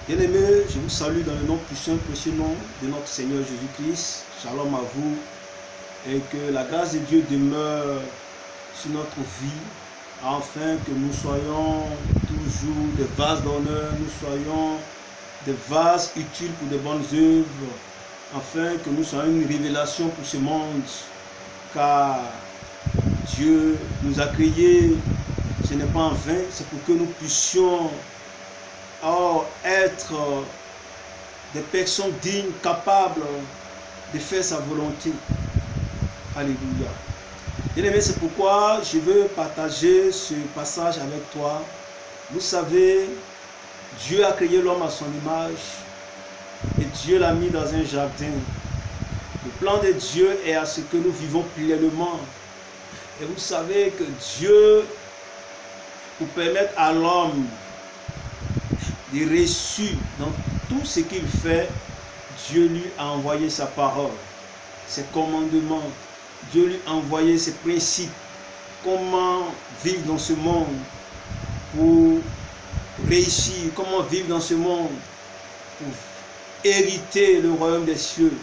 Bien-aimés, je vous salue dans le nom puissant, précieux nom de notre Seigneur Jésus-Christ. Shalom à vous et que la grâce de Dieu demeure sur notre vie afin que nous soyons toujours des vases d'honneur, nous soyons des vases utiles pour de bonnes œuvres, afin que nous soyons une révélation pour ce monde, car Dieu nous a créés, ce n'est pas en vain, c'est pour que nous puissions être des personnes dignes, capables de faire sa volonté. Alléluia. Bien-aimé, c'est pourquoi je veux partager ce passage avec toi. Vous savez, Dieu a créé l'homme à son image et Dieu l'a mis dans un jardin. Le plan de Dieu est à ce que nous vivons pleinement. Et vous savez que Dieu, pour permettre à l'homme de réussir dans tout ce qu'il fait, Dieu lui a envoyé sa parole, ses commandements. Dieu lui a envoyé ses principes. Comment vivre dans ce monde pour réussir, comment vivre dans ce monde pour hériter le royaume des cieux.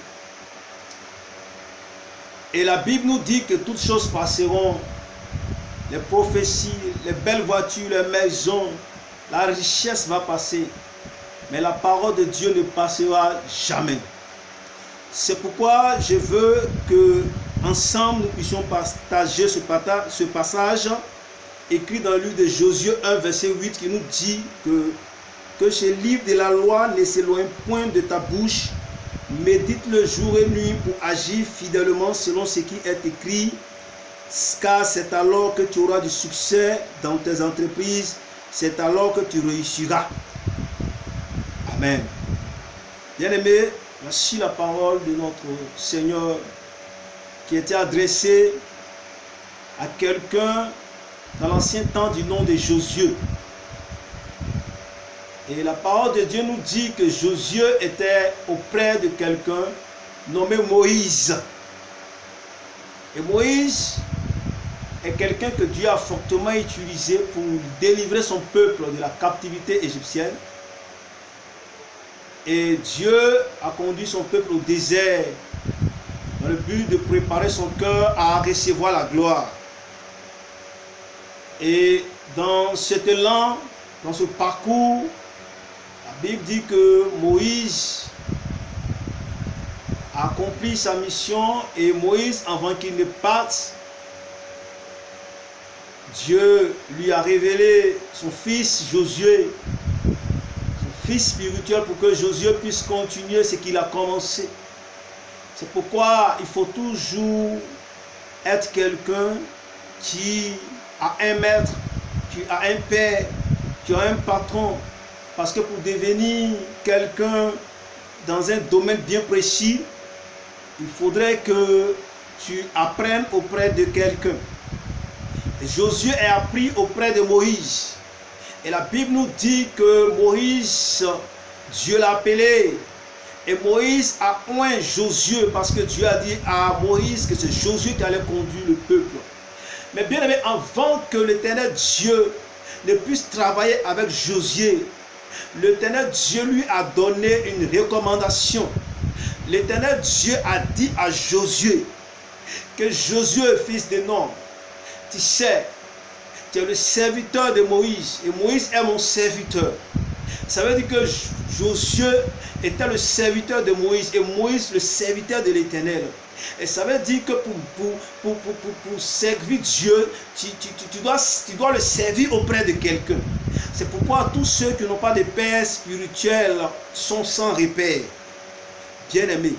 Et la Bible nous dit que toutes choses passeront, les prophéties, les belles voitures, les maisons, la richesse va passer, mais la parole de Dieu ne passera jamais. C'est pourquoi je veux que ensemble nous puissions partager ce passage écrit dans le livre de Josué 1 verset 8 qui nous dit que ce livre de la loi ne s'éloigne point de ta bouche, médite-le jour et nuit pour agir fidèlement selon ce qui est écrit, car c'est alors que tu auras du succès dans tes entreprises, c'est alors que tu réussiras. Amen. Bien-aimés, voici la parole de notre Seigneur qui était adressée à quelqu'un dans l'ancien temps du nom de Josué. Et la parole de Dieu nous dit que Josué était auprès de quelqu'un nommé Moïse. Et Moïse est quelqu'un que Dieu a fortement utilisé pour délivrer son peuple de la captivité égyptienne. Et Dieu a conduit son peuple au désert dans le but de préparer son cœur à recevoir la gloire. Et dans cet élan, dans ce parcours, la Bible dit que Moïse a accompli sa mission et Moïse, avant qu'il ne parte, Dieu lui a révélé son fils Josué, son fils spirituel, pour que Josué puisse continuer ce qu'il a commencé. C'est pourquoi il faut toujours être quelqu'un qui a un maître, qui a un père, qui a un patron. Parce que pour devenir quelqu'un dans un domaine bien précis, il faudrait que tu apprennes auprès de quelqu'un. Josué est appris auprès de Moïse. Et la Bible nous dit que Moïse, Dieu l'a appelé. Et Moïse a oint Josué parce que Dieu a dit à Moïse que c'est Josué qui allait conduire le peuple. Mais bien aimé, avant que l'Éternel Dieu ne puisse travailler avec Josué, l'Éternel Dieu lui a donné une recommandation. L'Éternel Dieu a dit à Josué que Josué, fils de Nun, tu sais, tu es le serviteur de Moïse et Moïse est mon serviteur. Ça veut dire que Josué était le serviteur de Moïse et Moïse le serviteur de l'Éternel. Et ça veut dire que pour servir Dieu, tu dois le servir auprès de quelqu'un. C'est pourquoi tous ceux qui n'ont pas de père spirituel sont sans repère. Bien-aimés.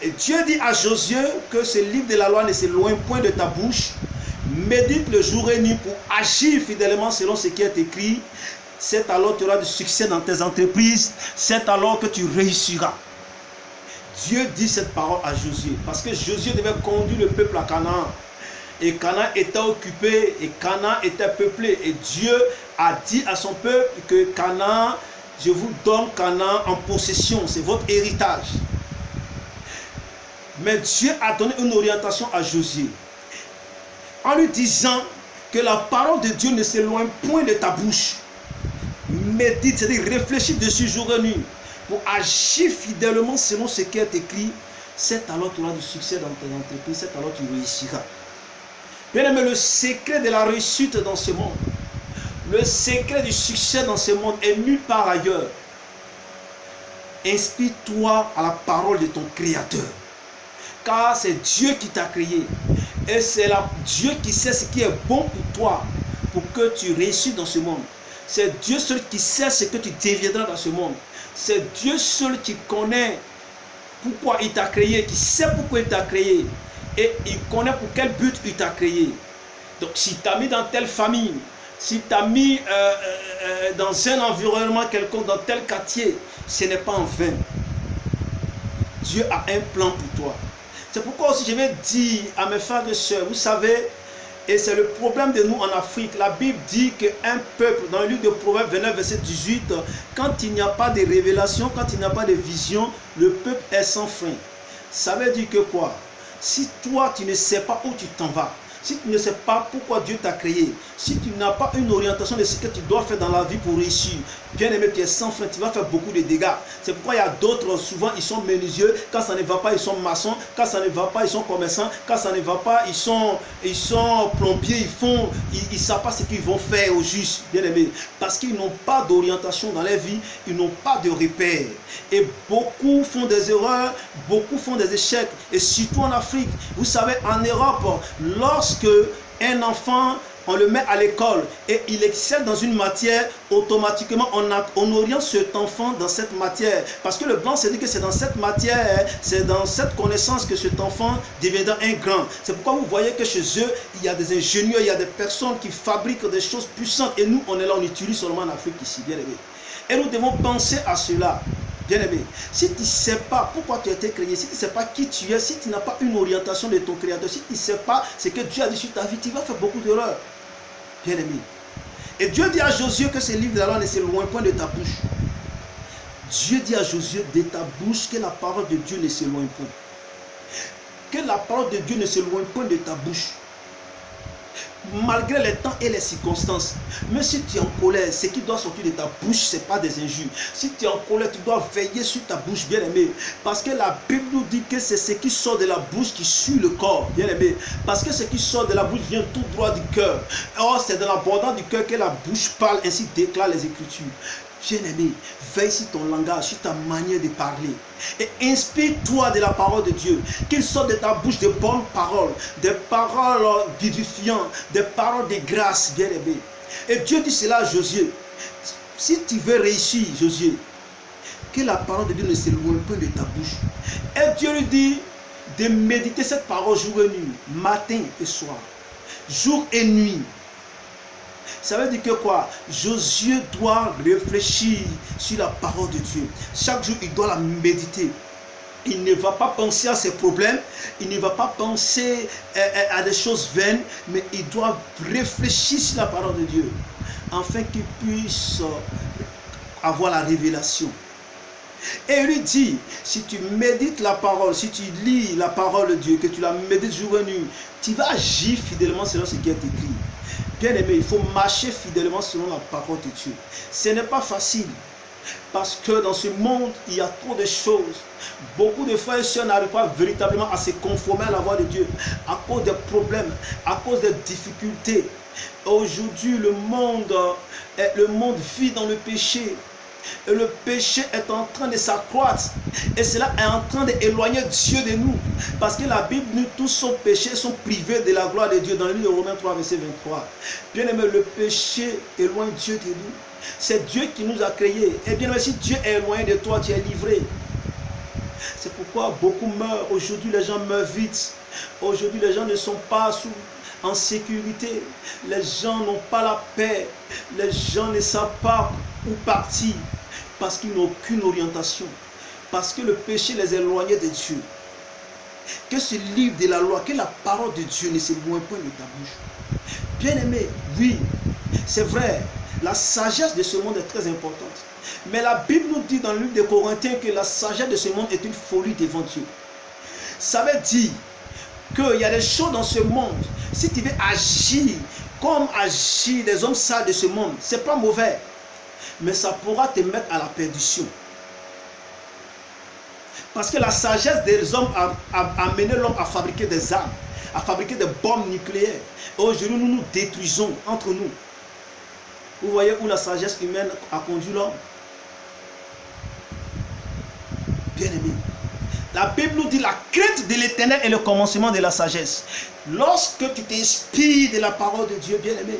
Et Dieu dit à Josué que ce livre de la loi ne s'éloigne point de ta bouche. Médite le jour et nuit pour agir fidèlement selon ce qui est écrit. C'est alors que tu auras du succès dans tes entreprises. C'est alors que tu réussiras. Dieu dit cette parole à Josué parce que Josué devait conduire le peuple à Canaan. Et Canaan était occupé et Canaan était peuplé. Et Dieu a dit à son peuple que Canaan, je vous donne Canaan en possession. C'est votre héritage. Mais Dieu a donné une orientation à Josué en lui disant que la parole de Dieu ne s'éloigne point de ta bouche. médites, c'est-à-dire réfléchis dessus jour et nuit, pour agir fidèlement selon ce qui est écrit, c'est alors tu auras du succès dans tes entreprises, c'est alors tu réussiras. Bien aimé, le secret de la réussite dans ce monde, le secret du succès dans ce monde est nulle part ailleurs. Inspire-toi à la parole de ton Créateur. Car c'est Dieu qui t'a créé. Et c'est Dieu qui sait ce qui est bon pour toi, pour que tu réussisses dans ce monde. C'est Dieu seul qui sait ce que tu deviendras dans ce monde. C'est Dieu seul qui connaît pourquoi il t'a créé, qui sait pourquoi il t'a créé. Et il connaît pour quel but il t'a créé. Donc si tu as mis dans telle famille, si tu as mis dans un environnement quelconque, dans tel quartier, ce n'est pas en vain. Dieu a un plan pour toi. C'est pourquoi aussi je vais dire à mes frères et sœurs, vous savez, et c'est le problème de nous en Afrique. La Bible dit qu'un peuple, dans le livre de Proverbes 29, verset 18, quand il n'y a pas de révélation, quand il n'y a pas de vision, le peuple est sans frein. Ça veut dire que quoi? Si toi, tu ne sais pas où tu t'en vas, si tu ne sais pas pourquoi Dieu t'a créé, si tu n'as pas une orientation de ce que tu dois faire dans la vie pour réussir, bien aimé, tu es sans frein, tu vas faire beaucoup de dégâts. C'est pourquoi il y a d'autres, souvent ils sont menuisiers, quand ça ne va pas, ils sont maçons, quand ça ne va pas, ils sont commerçants, quand ça ne va pas, ils sont plombiers, ils ne savent pas ce qu'ils vont faire au juste, bien aimé, parce qu'ils n'ont pas d'orientation dans leur vie, ils n'ont pas de repères. Et beaucoup font des erreurs, beaucoup font des échecs, et surtout en Afrique, vous savez, en Europe, lorsque un enfant, on le met à l'école et il excelle dans une matière, automatiquement on oriente cet enfant dans cette matière. Parce que le blanc se dit que c'est dans cette matière, c'est dans cette connaissance que cet enfant deviendra un grand. C'est pourquoi vous voyez que chez eux, il y a des ingénieurs, il y a des personnes qui fabriquent des choses puissantes. Et nous, on est là, on utilise seulement en Afrique ici, bien aimé. Et nous devons penser à cela. Bien aimé, si tu ne sais pas pourquoi tu as été créé, si tu ne sais pas qui tu es, si tu n'as pas une orientation de ton Créateur, si tu ne sais pas ce que Dieu a dit sur ta vie, tu vas faire beaucoup d'erreurs. Bien aimé. Et Dieu dit à Josué que ce livre de la loi ne s'éloigne point de ta bouche. Dieu dit à Josué de ta bouche que la parole de Dieu ne s'éloigne point. Que la parole de Dieu ne s'éloigne point de ta bouche. Malgré les temps et les circonstances, même si tu es en colère, ce qui doit sortir de ta bouche, ce n'est pas des injures. Si tu es en colère, tu dois veiller sur ta bouche, bien aimé. Parce que la Bible nous dit que c'est ce qui sort de la bouche qui suit le corps, bien aimé. Parce que ce qui sort de la bouche vient tout droit du cœur. Or, c'est dans l'abondance du cœur que la bouche parle, ainsi déclare les Écritures. Bien aimé, veille sur ton langage, sur ta manière de parler. Et inspire-toi de la parole de Dieu. Qu'il sorte de ta bouche de bonnes paroles, des paroles vivifiantes, des paroles de grâce, bien aimé. Et Dieu dit cela à Josué. Si tu veux réussir, Josué, que la parole de Dieu ne s'éloigne pas de ta bouche. Et Dieu lui dit de méditer cette parole jour et nuit, matin et soir, jour et nuit. Ça veut dire que quoi? Josué doit réfléchir sur la parole de Dieu. Chaque jour, il doit la méditer. Il ne va pas penser à ses problèmes, il ne va pas penser à des choses vaines, mais il doit réfléchir sur la parole de Dieu, afin qu'il puisse avoir la révélation. Et il lui dit, si tu médites la parole, si tu lis la parole de Dieu, que tu la médites jour et nuit, tu vas agir fidèlement selon ce qui est écrit. Bien aimé, il faut marcher fidèlement selon la parole de Dieu. Ce n'est pas facile. Parce que dans ce monde, il y a trop de choses. Beaucoup de frères et sœurs n'arrivent pas véritablement à se conformer à la voix de Dieu. À cause des problèmes, à cause des difficultés. Aujourd'hui, le monde vit dans le péché. Et le péché est en train de s'accroître. Et cela est en train d'éloigner Dieu de nous. Parce que la Bible nous, tous sont péchés, sont privés de la gloire de Dieu. Dans le livre de Romains 3, verset 23. Bien aimé, le péché éloigne Dieu de nous. C'est Dieu qui nous a créés. Et bien aimé, si Dieu est éloigné de toi, tu es livré. C'est pourquoi beaucoup meurent. Aujourd'hui, les gens meurent vite. Aujourd'hui, les gens ne sont pas en sécurité. Les gens n'ont pas la paix. Les gens ne savent pas où partir. Parce qu'ils n'ont aucune orientation. Parce que le péché les éloignait de Dieu. Que ce livre de la loi, que la parole de Dieu ne s'éloigne point de ta bouche. Bien aimé, oui, c'est vrai. La sagesse de ce monde est très importante. Mais la Bible nous dit dans le livre de Corinthiens que la sagesse de ce monde est une folie devant Dieu. Ça veut dire qu'il y a des choses dans ce monde. Si tu veux agir comme agir des hommes sages de ce monde, ce n'est pas mauvais. mais ça pourra te mettre à la perdition. Parce que la sagesse des hommes a amené l'homme à fabriquer des armes, à fabriquer des bombes nucléaires. Et aujourd'hui, nous nous détruisons entre nous. Vous voyez où la sagesse humaine a conduit l'homme? Bien aimé. La Bible nous dit la crainte de l'Éternel est le commencement de la sagesse. Lorsque tu t'inspires de la parole de Dieu, bien aimé,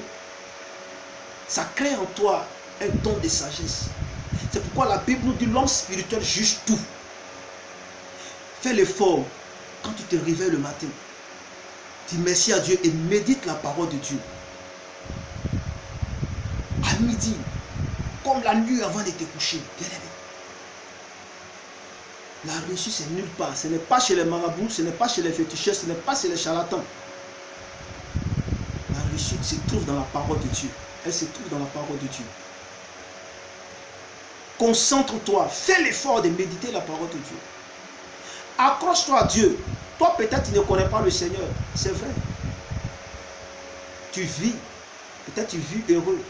ça crée en toi un don de sagesse. C'est pourquoi la Bible nous dit l'homme spirituel juge tout. Fais l'effort quand tu te réveilles le matin. Dis merci à Dieu et médite la parole de Dieu. À midi, comme la nuit avant de te coucher, bien aimé. La réussite, c'est nulle part. Ce n'est pas chez les marabouts, ce n'est pas chez les féticheurs, ce n'est pas chez les charlatans. La réussite se trouve dans la parole de Dieu. Elle se trouve dans la parole de Dieu. Concentre-toi, fais l'effort de méditer la parole de Dieu. Accroche-toi à Dieu. Toi, peut-être, tu ne connais pas le Seigneur. C'est vrai. Tu vis. Peut-être tu vis heureux.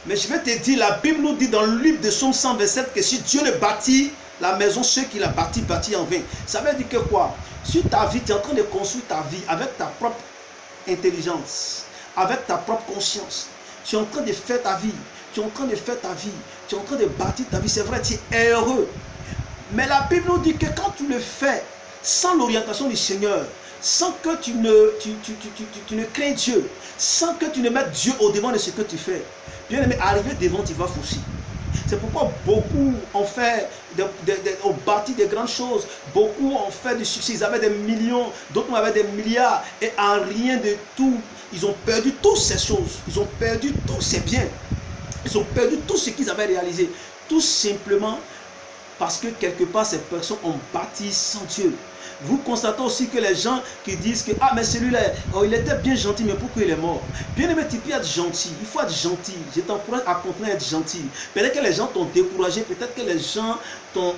Mais je vais te dire, la Bible nous dit dans le livre de Psaume 127 que si Dieu ne bâtit la maison, ceux qui la bâtit en vain. Ça veut dire que quoi? Si ta vie, tu es en train de construire ta vie avec ta propre intelligence, avec ta propre conscience, tu es en train de faire ta vie, tu es en train de faire ta vie, tu es en train de bâtir ta vie, c'est vrai, tu es heureux. Mais la Bible nous dit que quand tu le fais sans l'orientation du Seigneur, sans que tu ne crains Dieu, sans que tu ne mettes Dieu au devant de ce que tu fais, bien aimé, arriver devant, tu vas fausser. C'est pourquoi beaucoup ont fait, ont bâti des grandes choses, beaucoup ont fait du succès, ils avaient des millions, d'autres avaient des milliards, et en rien de tout, ils ont perdu toutes ces choses, ils ont perdu tous ces biens, ils ont perdu tout ce qu'ils avaient réalisé, tout simplement parce que quelque part ces personnes ont bâti sans Dieu. Vous constatez aussi que les gens qui disent que ah mais celui-là, oh, il était bien gentil, mais pourquoi il est mort? Bien aimé, tu peux être gentil, il faut être gentil. Je t'encourage à continuer à être gentil. Peut-être que les gens t'ont découragé, peut-être que les gens t'ont,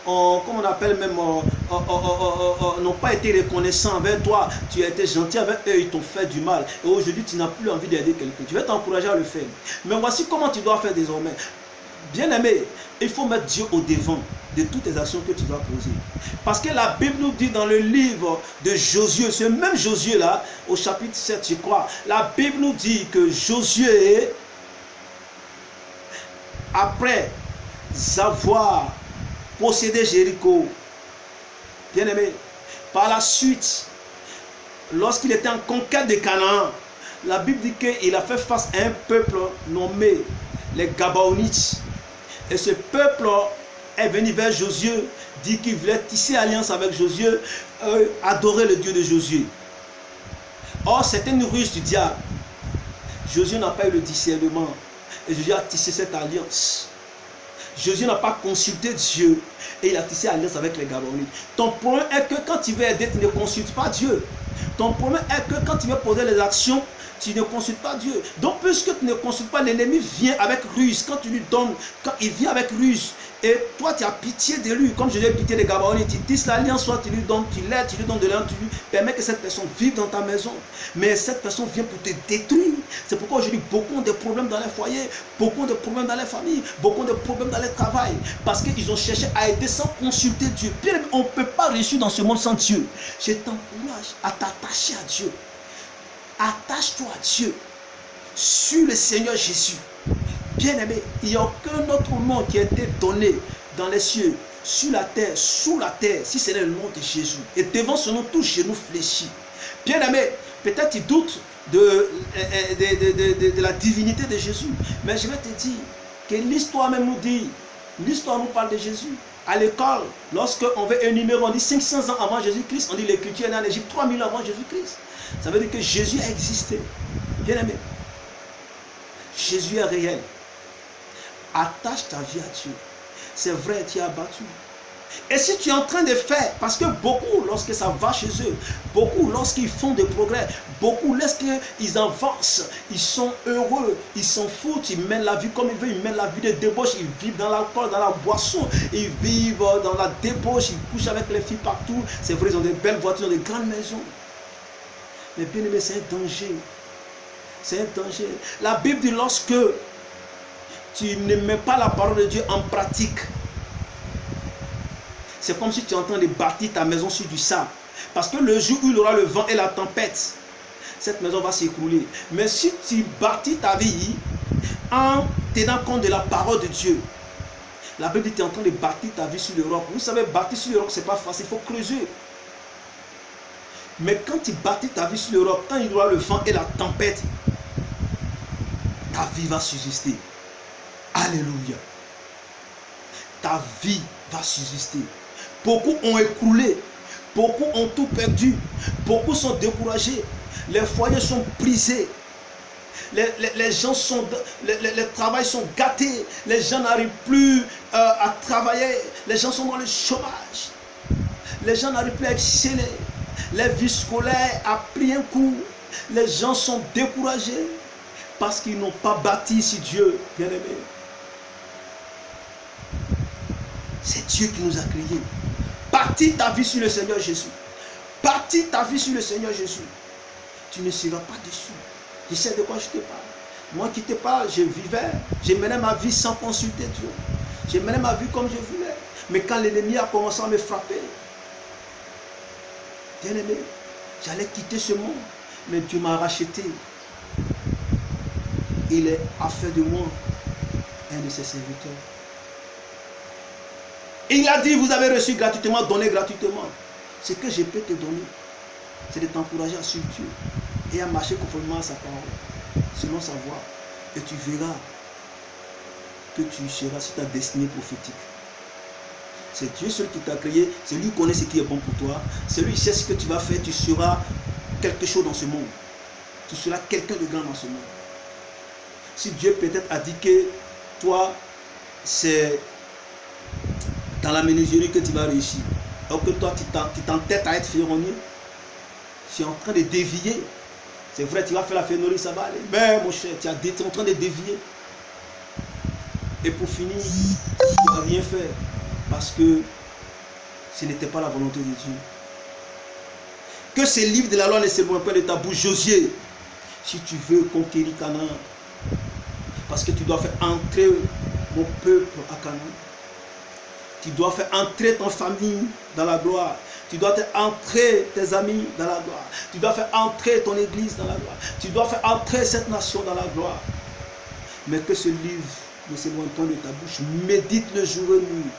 comment on appelle même, n'ont pas été reconnaissants envers toi. Tu as été gentil avec eux, ils t'ont fait du mal. Et aujourd'hui, tu n'as plus envie d'aider quelqu'un. Tu vas t'encourager à le faire. Mais voici comment tu dois faire désormais. Bien aimé, il faut mettre Dieu au devant de toutes les actions que tu dois poser. Parce que la Bible nous dit dans le livre de Josué, ce même Josué là, au chapitre 7 je crois, la Bible nous dit que Josué, après avoir possédé Jéricho, bien aimé, par la suite, lorsqu'il était en conquête de Canaan, la Bible dit qu'il a fait face à un peuple nommé les Gabaonites. Et ce peuple est venu vers Josué, dit qu'il voulait tisser alliance avec Josué, adorer le Dieu de Josué. Or, c'était une ruse du diable. Josué n'a pas eu le discernement. Et Josué a tissé cette alliance. Josué n'a pas consulté Dieu. Et il a tissé alliance avec les Gabaonites. Ton problème est que quand tu veux aider, tu ne consultes pas Dieu. Ton problème est que quand tu veux poser les actions, tu ne consultes pas Dieu. Donc, puisque tu ne consultes pas, l'ennemi vient avec ruse. Quand tu lui donnes, quand il vient avec ruse, et toi tu as pitié de lui, comme je l'ai pitié des Gabaonites, tu tisses l'alliance, soit tu lui donnes, tu l'aides, tu lui donnes de l'argent, tu lui permets que cette personne vive dans ta maison. Mais cette personne vient pour te détruire. C'est pourquoi aujourd'hui, beaucoup ont des problèmes dans les foyers, beaucoup ont des problèmes dans les familles, beaucoup ont des problèmes dans le travail. Parce qu'ils ont cherché à aider sans consulter Dieu. Bien, on ne peut pas réussir dans ce monde sans Dieu. Je t'encourage à t'attacher à Dieu. Attache-toi à Dieu, sur le Seigneur Jésus. Bien aimé, il n'y a aucun autre nom qui a été donné dans les cieux, sur la terre, sous la terre, si c'est le nom de Jésus. Et devant ce nom, tous genoux fléchis. Bien aimé, peut-être tu doutes de la divinité de Jésus. Mais je vais te dire que l'histoire même nous dit, l'histoire nous parle de Jésus. À l'école, lorsqu'on veut un numéro, on dit 500 ans avant Jésus-Christ, on dit l'écriture est née en Égypte 3000 ans avant Jésus-Christ. Ça veut dire que Jésus a existé. Bien aimé, Jésus est réel. Attache ta vie à Dieu. C'est vrai, tu es abattu. Et si tu es en train de faire, parce que beaucoup, lorsque ça va chez eux, beaucoup, lorsqu'ils font des progrès, beaucoup, lorsqu'ils avancent, ils sont heureux, ils s'en foutent, ils mènent la vie comme ils veulent, ils mènent la vie de débauche, ils vivent dans l'alcool, dans la boisson, ils vivent dans la débauche, ils couchent avec les filles partout. C'est vrai, ils ont des belles voitures, des grandes maisons. Mais bien aimé, c'est un danger. C'est un danger. La Bible dit lorsque tu ne mets pas la parole de Dieu en pratique, c'est comme si tu es en train de bâtir ta maison sur du sable. Parce que le jour où il y aura le vent et la tempête, cette maison va s'écrouler. Mais si tu bâtis ta vie en tenant compte de la parole de Dieu, la Bible dit que tu es en train de bâtir ta vie sur le roc. Vous savez, bâtir sur le roc, ce n'est pas facile, il faut creuser. Mais quand tu bâtis ta vie sur le roc, quand il y aura le vent et la tempête, ta vie va subsister. Alléluia. Ta vie va subsister. Beaucoup ont écroulé. Beaucoup ont tout perdu. Beaucoup sont découragés. Les foyers sont brisés. Les gens sont... Les travails sont gâtés. Les gens n'arrivent plus à travailler. Les gens sont dans le chômage. Les gens n'arrivent plus à exceller. La vie scolaire a pris un coup. Les gens sont découragés parce qu'ils n'ont pas bâti sur Dieu, bien-aimé. C'est Dieu qui nous a créés. Bâtis ta vie sur le Seigneur Jésus. Bâtis ta vie sur le Seigneur Jésus. Tu ne seras pas déçu. Je sais de quoi je te parle. Moi qui te parle, je vivais. Je menais ma vie sans consulter Dieu. Je menais ma vie comme je voulais. Mais quand l'ennemi a commencé à me frapper, bien-aimé, j'allais quitter ce monde. Mais Dieu m'a racheté. Il a fait de moi un de ses serviteurs. Et il a dit, vous avez reçu gratuitement, donnez gratuitement. Ce que je peux te donner, c'est de t'encourager à suivre Dieu et à marcher conformément à sa parole, selon sa voie. Et tu verras que tu seras sur ta destinée prophétique. C'est Dieu seul qui t'a créé, c'est lui qui connaît ce qui est bon pour toi, c'est lui qui sait ce que tu vas faire, tu seras quelque chose dans ce monde. Tu seras quelqu'un de grand dans ce monde. Si Dieu peut-être a dit que toi, c'est dans la menuiserie que tu vas réussir, alors que toi, tu t'entêtes à être ferronnier, tu es en train de dévier. C'est vrai, tu vas faire la ferronnerie, ça va aller. Mais mon cher, tu es en train de dévier. Et pour finir, tu n'as rien fait. Parce que ce n'était pas la volonté de Dieu. Que ces livres de la loi ne s'éloignent pas de ta bouche, Josué. Si tu veux conquérir Canaan, parce que tu dois faire entrer mon peuple à Canaan. Tu dois faire entrer ton famille dans la gloire. Tu dois faire entrer tes amis dans la gloire. Tu dois faire entrer ton église dans la gloire. Tu dois faire entrer cette nation dans la gloire. Mais que ce livre ne s'éloigne pas de ta bouche. Médite le jour et nuit.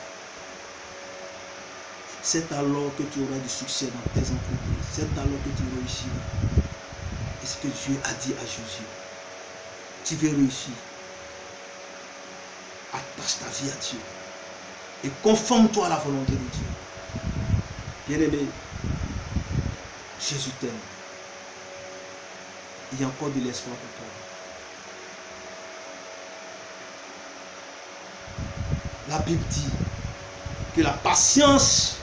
C'est alors que tu auras du succès dans tes entreprises. C'est alors que tu réussiras. Et ce que Dieu a dit à Josué. Tu veux réussir. Attache ta vie à Dieu. Et conforme-toi à la volonté de Dieu. Bien-aimé, Jésus t'aime. Il y a encore de l'espoir pour toi. La Bible dit que la patience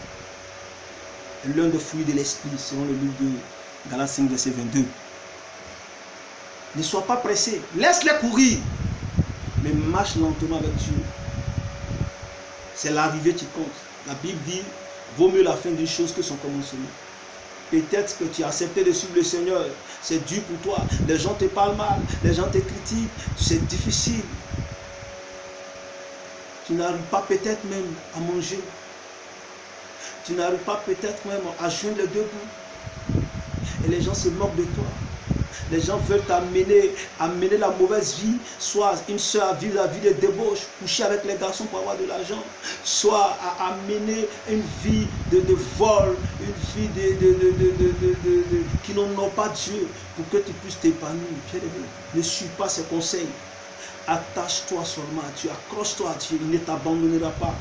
est l'un des fruits de l'esprit, selon le livre de Galates 5, verset 22. Ne sois pas pressé, laisse-les courir, mais marche lentement avec Dieu. C'est l'arrivée qui compte. La Bible dit, vaut mieux la fin d'une chose que son commencement. Peut-être que tu as accepté de suivre le Seigneur, c'est dur pour toi. Les gens te parlent mal, les gens te critiquent, c'est difficile. Tu n'arrives pas peut-être même à manger. Tu n'arrives pas peut-être même à joindre les deux bouts. Et les gens se moquent de toi. Les gens veulent t'amener la mauvaise vie, soit une soeur à vivre la vie de débauche, coucher avec les garçons pour avoir de l'argent, soit à amener une vie de vol, une vie qui n'honore pas Dieu, pour que tu puisses t'épanouir. Ne suis pas ses conseils. Attache-toi seulement à Dieu, accroche-toi à Dieu, il ne t'abandonnera pas.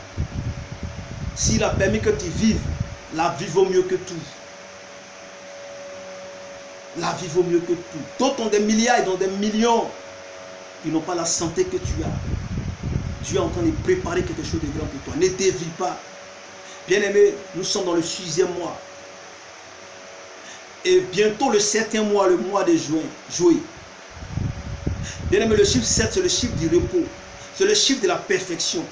S'il a permis que tu vives, la vie vaut mieux que tout. La vie vaut mieux que tout. D'autres ont des milliards et ont des millions. Ils n'ont pas la santé que tu as. Dieu est en train de préparer quelque chose de grand pour toi. Ne dévie pas. Bien-aimé, nous sommes dans le 6e mois. Et bientôt le 7e mois, le mois de juin. Bien-aimé, le chiffre 7, c'est le chiffre du repos. C'est le chiffre de la perfection.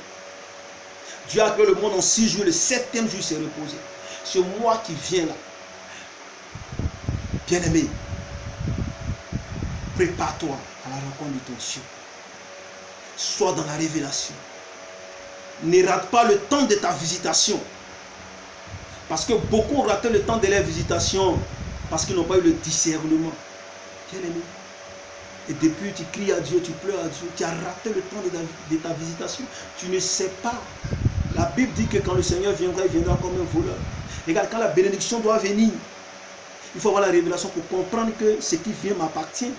Dieu a créé le monde en 6 jours. Le 7e jour, s'est reposé. Ce mois qui vient là. Bien-aimé, prépare-toi à la rencontre de ton Dieu. Sois dans la révélation. Ne rate pas le temps de ta visitation. Parce que beaucoup ont raté le temps de leur visitation parce qu'ils n'ont pas eu le discernement. Bien aimé. Et depuis, tu cries à Dieu, tu pleures à Dieu. Tu as raté le temps de ta visitation. Tu ne sais pas. La Bible dit que quand le Seigneur viendra, il viendra comme un voleur. Regarde, quand la bénédiction doit venir, il faut avoir la révélation pour comprendre que ce qui vient m'appartient.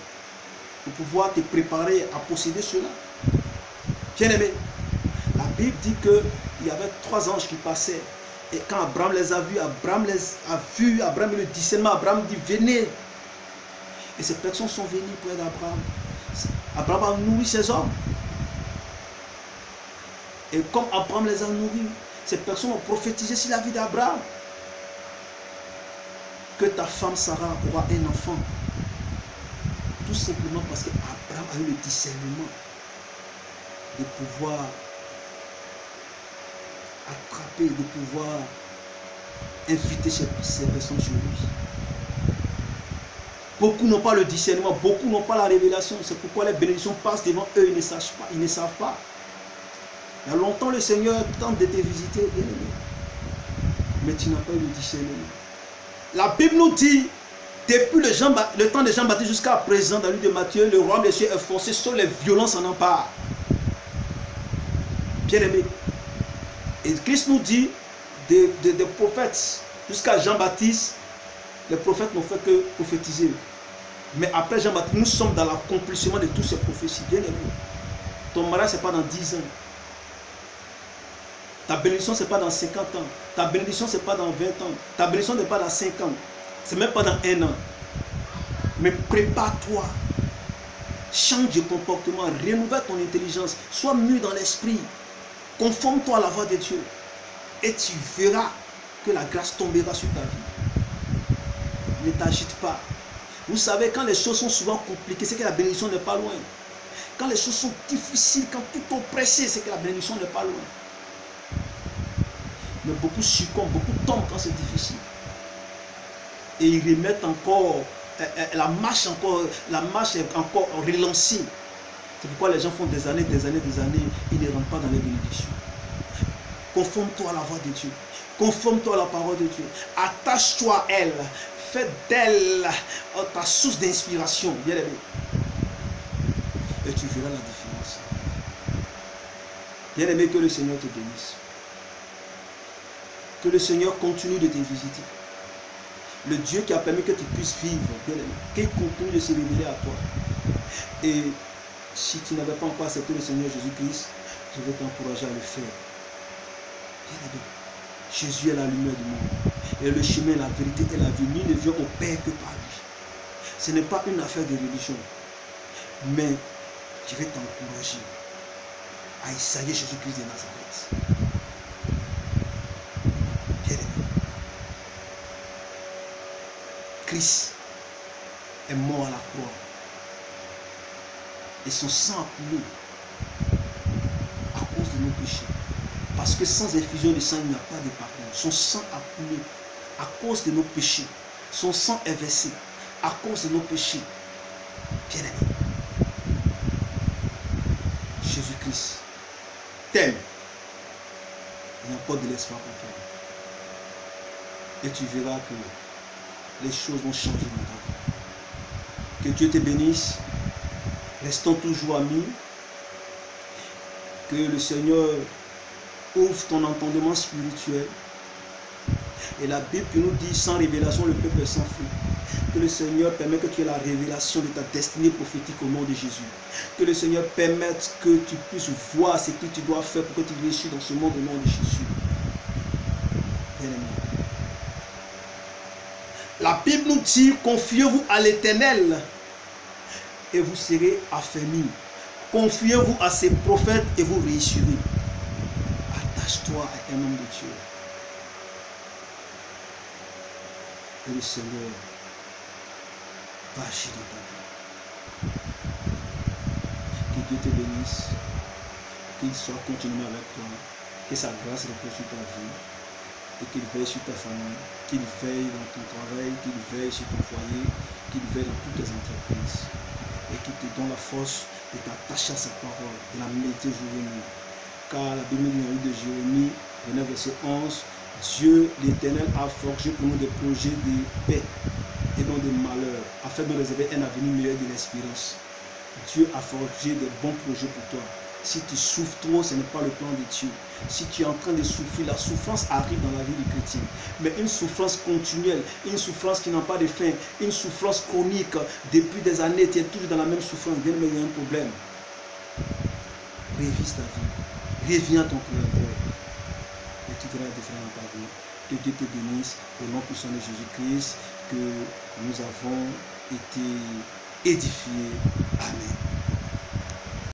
Pour pouvoir te préparer à posséder cela. Bien aimé, la Bible dit qu'il y avait 3 anges qui passaient. Et quand Abraham les a vus, Abraham a eu le discernement. Abraham dit, venez. Et ces personnes sont venues près d'Abraham. Abraham a nourri ses hommes. Et comme Abraham les a nourris, ces personnes ont prophétisé sur la vie d'Abraham. Que ta femme Sarah aura un enfant. Tout simplement parce qu'Abraham a eu le discernement de pouvoir attraper, de pouvoir inviter ces personnes chez lui. Beaucoup n'ont pas le discernement, beaucoup n'ont pas la révélation. C'est pourquoi les bénédictions passent devant eux, ils ne savent pas. Ils ne savent pas. Il y a longtemps le Seigneur tente de te visiter, bien aimé. Mais tu n'as pas eu le discernement. La Bible nous dit, depuis le temps de Jean-Baptiste jusqu'à présent, dans le livre de Matthieu, le royaume des cieux est forcé, sur les violences en emparent. Bien aimé. Et Christ nous dit, des prophètes, jusqu'à Jean-Baptiste, les prophètes n'ont fait que prophétiser. Mais après Jean-Baptiste, nous sommes dans l'accomplissement de toutes ces prophéties. Bien aimé. Ton mariage, ce n'est pas dans 10 ans. Ta bénédiction, ce n'est pas dans 50 ans. Ta bénédiction, ce n'est pas dans 20 ans. Ta bénédiction n'est pas dans 5 ans. Ce n'est même pas dans 1 an. Mais prépare-toi. Change de comportement. Renouvelle ton intelligence. Sois mûr dans l'esprit. Conforme-toi à la voix de Dieu. Et tu verras que la grâce tombera sur ta vie. Ne t'agite pas. Vous savez, quand les choses sont souvent compliquées, c'est que la bénédiction n'est pas loin. Quand les choses sont difficiles, quand tout est pressé, c'est que la bénédiction n'est pas loin. Mais beaucoup succombent, beaucoup tombent quand c'est difficile. Et ils remettent encore, la marche est encore relancée. C'est pourquoi les gens font des années, ils ne rentrent pas dans les bénédictions. Conforme-toi à la voix de Dieu. Conforme-toi à la parole de Dieu. Attache-toi à elle. Fais d'elle ta source d'inspiration. Bien aimé. Et tu verras la différence. Bien aimé, que le Seigneur te bénisse. Que le Seigneur continue de te visiter. Le Dieu qui a permis que tu puisses vivre, bien aimé, qu'il continue de se révéler à toi. Et si tu n'avais pas encore accepté le Seigneur Jésus-Christ, je vais t'encourager à le faire. Bien aimé, Jésus est la lumière du monde. Et le chemin, la vérité et la vie, nul ne vient au Père que par lui. Ce n'est pas une affaire de religion. Mais je vais t'encourager à essayer Jésus-Christ de Nazareth. Bien aimé. Christ est mort à la croix. Et son sang a coulé à cause de nos péchés. Parce que sans effusion de sang, il n'y a pas de pardon. Son sang a coulé à cause de nos péchés. Son sang est versé à cause de nos péchés. Bien aimé. Jésus-Christ t'aime. Il n'y a pas de l'espoir pour toi. Et tu verras que les choses vont changer dans ta vie. Que Dieu te bénisse. Restons toujours amis. Que le Seigneur ouvre ton entendement spirituel. Et la Bible nous dit, sans révélation, le peuple s'enfuit. Que le Seigneur permette que tu aies la révélation de ta destinée prophétique au nom de Jésus. Que le Seigneur permette que tu puisses voir ce que tu dois faire pour que tu réussisses dans ce monde au nom de Jésus. Bien-aimé. La Bible nous dit, confiez-vous à l'Éternel et vous serez affermis. Confiez-vous à ses prophètes et vous réussirez. Attache-toi à un homme de Dieu. Et le Seigneur va agir dans ta vie. Que Dieu te bénisse. Qu'il soit continuellement avec toi. Que sa grâce repose sur ta vie. Et qu'il veille sur ta famille. Qu'il veille dans ton travail. Qu'il veille sur ton foyer. Qu'il veille dans toutes tes entreprises. et qui te donne la force de t'attacher à sa parole, de la méditer jour et nuit. Car la Bible dit dans le livre de Jérémie, 29 verset 11, Dieu l'Éternel a forgé pour nous des projets de paix et non de malheur, afin de nous réserver un avenir meilleur de l'espérance. Dieu a forgé des bons projets pour toi. Si tu souffres trop, ce n'est pas le plan de Dieu. Si tu es en train de souffrir, la souffrance arrive dans la vie du chrétien. Mais une souffrance continuelle, une souffrance qui n'a pas de fin, une souffrance chronique, depuis des années, tu es toujours dans la même souffrance, bien, mais il y a un problème. Révise ta vie. Reviens à ton Créateur. Et tu verras la différence dans ta vie. Que Dieu te bénisse. Au nom puissant de Jésus-Christ, que nous avons été édifiés. Amen.